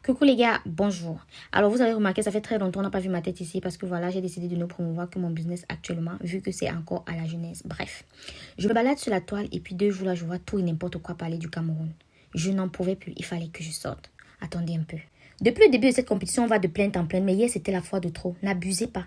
Coucou les gars, bonjour. Alors vous avez remarqué, ça fait très longtemps qu'on n'a pas vu ma tête ici parce que voilà, j'ai décidé de ne promouvoir que mon business actuellement vu que c'est encore à la jeunesse. Bref, je me balade sur la toile et puis 2 jours là, je vois tout et n'importe quoi parler du Cameroun. Je n'en pouvais plus, il fallait que je sorte. Attendez un peu. Depuis le début de cette compétition, on va de plainte en plainte, mais hier c'était la fois de trop. N'abusez pas.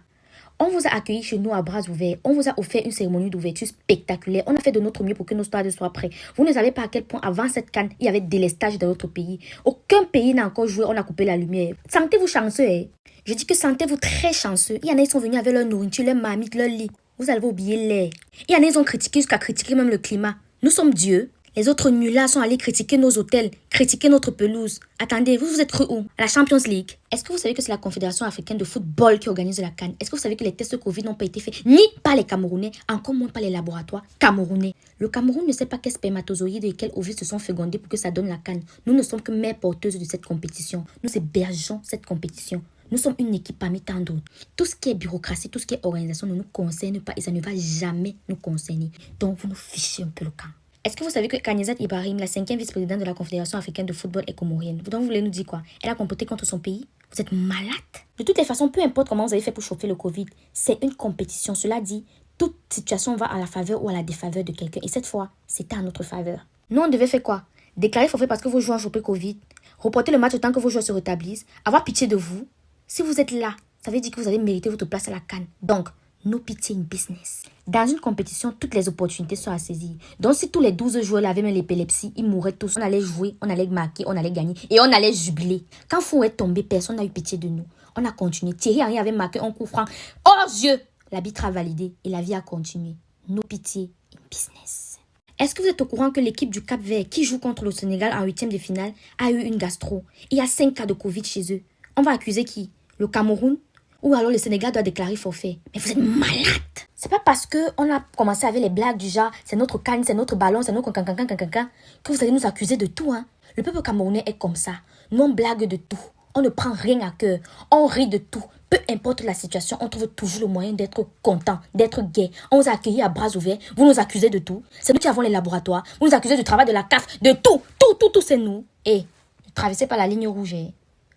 On vous a accueilli chez nous à bras ouverts. On vous a offert une cérémonie d'ouverture spectaculaire. On a fait de notre mieux pour que nos stades soient prêts. Vous ne savez pas à quel point avant cette CAN, il y avait délestage dans notre pays. Aucun pays n'a encore joué, on a coupé la lumière. Sentez-vous chanceux, hein? Je dis que sentez-vous très chanceux. Il y en a, ils sont venus avec leur nourriture, leur marmite, leur lit. Vous allez oublier l'air. Il y en a, ils ont critiqué jusqu'à critiquer même le climat. Nous sommes Dieu. Les autres nullards sont allés critiquer nos hôtels, critiquer notre pelouse. Attendez, vous êtes cru où? À la Champions League. Est-ce que vous savez que c'est la Confédération africaine de football qui organise la CAN? Est-ce que vous savez que les tests Covid n'ont pas été faits ni par les Camerounais, encore moins par les laboratoires camerounais? Le Cameroun ne sait pas quels spermatozoïdes et quels ovules se sont fécondés pour que ça donne la CAN. Nous ne sommes que mères porteuses de cette compétition. Nous hébergeons cette compétition. Nous sommes une équipe parmi tant d'autres. Tout ce qui est bureaucratie, tout ce qui est organisation ne nous concerne pas et ça ne va jamais nous concerner. Donc vous nous fichez un peu le camp. Est-ce que vous savez que Kanyezat Ibrahim, la 5e vice-présidente de la Confédération africaine de football, est comorienne? Donc vous voulez nous dire quoi? Elle a comploté contre son pays? Vous êtes malade? De toutes les façons, peu importe comment vous avez fait pour chauffer le Covid, c'est une compétition. Cela dit, toute situation va à la faveur ou à la défaveur de quelqu'un. Et cette fois, c'était à notre faveur. Nous, on devait faire quoi? Déclarer forfait parce que vos joueurs ont chopé Covid, reporter le match autant que vos joueurs se rétablissent, avoir pitié de vous. Si vous êtes là, ça veut dire que vous avez mérité votre place à la CAN. Donc, no pity in business. Dans une compétition, toutes les opportunités sont à saisir. Donc, si tous les 12 joueurs avaient même l'épilepsie, ils mourraient tous. On allait jouer, on allait marquer, on allait gagner et on allait jubiler. Quand Fou est tombé, personne n'a eu pitié de nous. On a continué. Thierry Henry avait marqué un coup franc. Oh Dieu! L'arbitre a validé et la vie a continué. No pity in business. Est-ce que vous êtes au courant que l'équipe du Cap-Vert qui joue contre le Sénégal en 8e de finale a eu une gastro? Il y a 5 cas de Covid chez eux. On va accuser qui? Le Cameroun? Ou alors le Sénégal doit déclarer forfait. Mais vous êtes malade. C'est pas parce qu'on a commencé avec les blagues du genre c'est notre canne, c'est notre ballon, c'est notre cancan que vous allez nous accuser de tout. Hein. Le peuple camerounais est comme ça. Nous on blague de tout. On ne prend rien à cœur. On rit de tout. Peu importe la situation, on trouve toujours le moyen d'être content, d'être gai. On vous a accueillis à bras ouverts. Vous nous accusez de tout. C'est nous qui avons les laboratoires. Vous nous accusez du travail de la CAF, de tout. Tout, c'est nous. Et ne traversez pas la ligne rouge. Hein.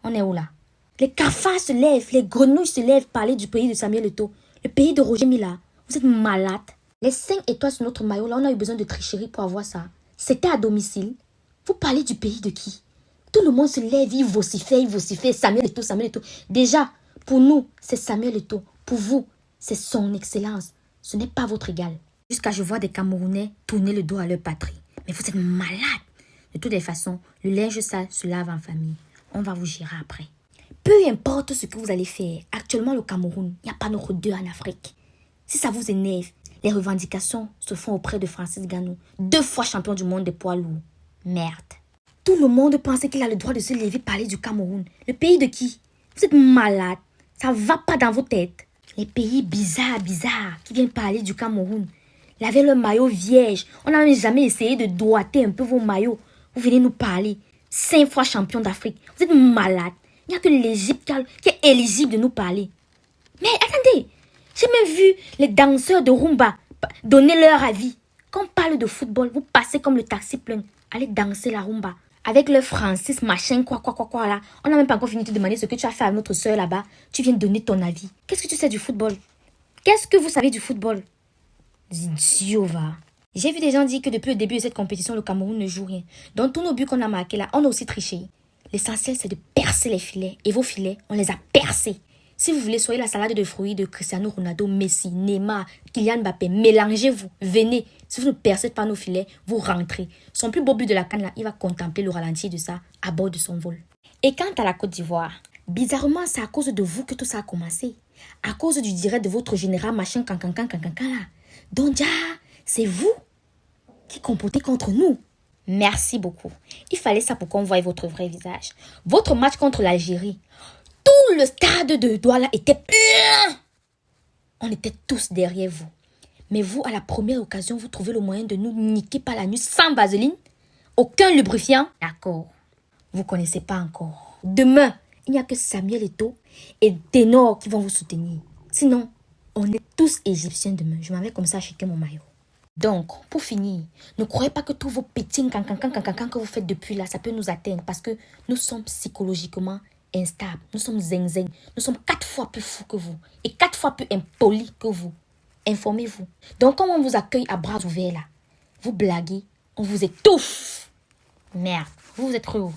On est où là? Les cafards se lèvent, les grenouilles se lèvent parler du pays de Samuel Eto'o, le pays de Roger Mila. Vous êtes malade. Les 5 étoiles sur notre maillot, là, on a eu besoin de tricherie pour avoir ça. C'était à domicile. Vous parlez du pays de qui? Tout le monde se lève, il vocifère, Samuel Eto'o. Déjà, pour nous, c'est Samuel Eto'o. Pour vous, c'est son excellence. Ce n'est pas votre égal. Jusqu'à je vois des Camerounais tourner le dos à leur patrie. Mais vous êtes malade. De toutes les façons, le linge sale se lave en famille. On va vous gérer après. Peu importe ce que vous allez faire, actuellement le Cameroun, il n'y a pas notre deux en Afrique. Si ça vous énerve, les revendications se font auprès de Francis Ngannou, 2 fois champion du monde des poids lourds. Merde. Tout le monde pense qu'il a le droit de se lever parler du Cameroun. Le pays de qui? Vous êtes malade. Ça va pas dans vos têtes. Les pays bizarres qui viennent parler du Cameroun. Lavez le maillot vierge. On n'a jamais essayé de doigter un peu vos maillots. Vous venez nous parler. 5 fois champion d'Afrique. Vous êtes malade. Il n'y a que l'Égypte qui est éligible de nous parler. Mais attendez, j'ai même vu les danseurs de Rumba donner leur avis. Quand on parle de football, vous passez comme le taxi plein. Allez danser la Rumba. Avec le Francis, machin, quoi là. On n'a même pas encore fini de te demander ce que tu as fait à notre soeur là-bas. Tu viens de donner ton avis. Qu'est-ce que tu sais du football? Qu'est-ce que vous savez du football? Idiot, va. J'ai vu des gens dire que depuis le début de cette compétition, le Cameroun ne joue rien. Donc tous nos buts qu'on a marqués là, on a aussi triché. L'essentiel, c'est de percer les filets. Et vos filets, on les a percés. Si vous voulez, soyez la salade de fruits de Cristiano Ronaldo, Messi, Neymar, Kylian Mbappé. Mélangez-vous. Venez. Si vous ne percez pas nos filets, vous rentrez. Son plus beau but de la CAN, là, il va contempler le ralenti de ça à bord de son vol. Et quant à la Côte d'Ivoire, bizarrement, c'est à cause de vous que tout ça a commencé. À cause du direct de votre général machin, là. Donc, c'est vous qui compotez contre nous. Merci beaucoup. Il fallait ça pour qu'on voie votre vrai visage. Votre match contre l'Algérie, tout le stade de Douala était plein. On était tous derrière vous. Mais vous, à la première occasion, vous trouvez le moyen de nous niquer par la nuit sans vaseline? Aucun lubrifiant? D'accord. Vous ne connaissez pas encore. Demain, il n'y a que Samuel Eto'o et Ténor qui vont vous soutenir. Sinon, on est tous égyptiens demain. Je m'en vais comme ça acheter mon maillot. Donc, pour finir, ne croyez pas que tous vos petits cancan que vous faites depuis là, ça peut nous atteindre parce que nous sommes psychologiquement instables. Nous sommes zinzing. Nous sommes 4 fois plus fous que vous et 4 fois plus impolis que vous. Informez-vous. Donc, quand on vous accueille à bras ouverts là, vous blaguez, on vous étouffe. Merde, vous êtes trop haut.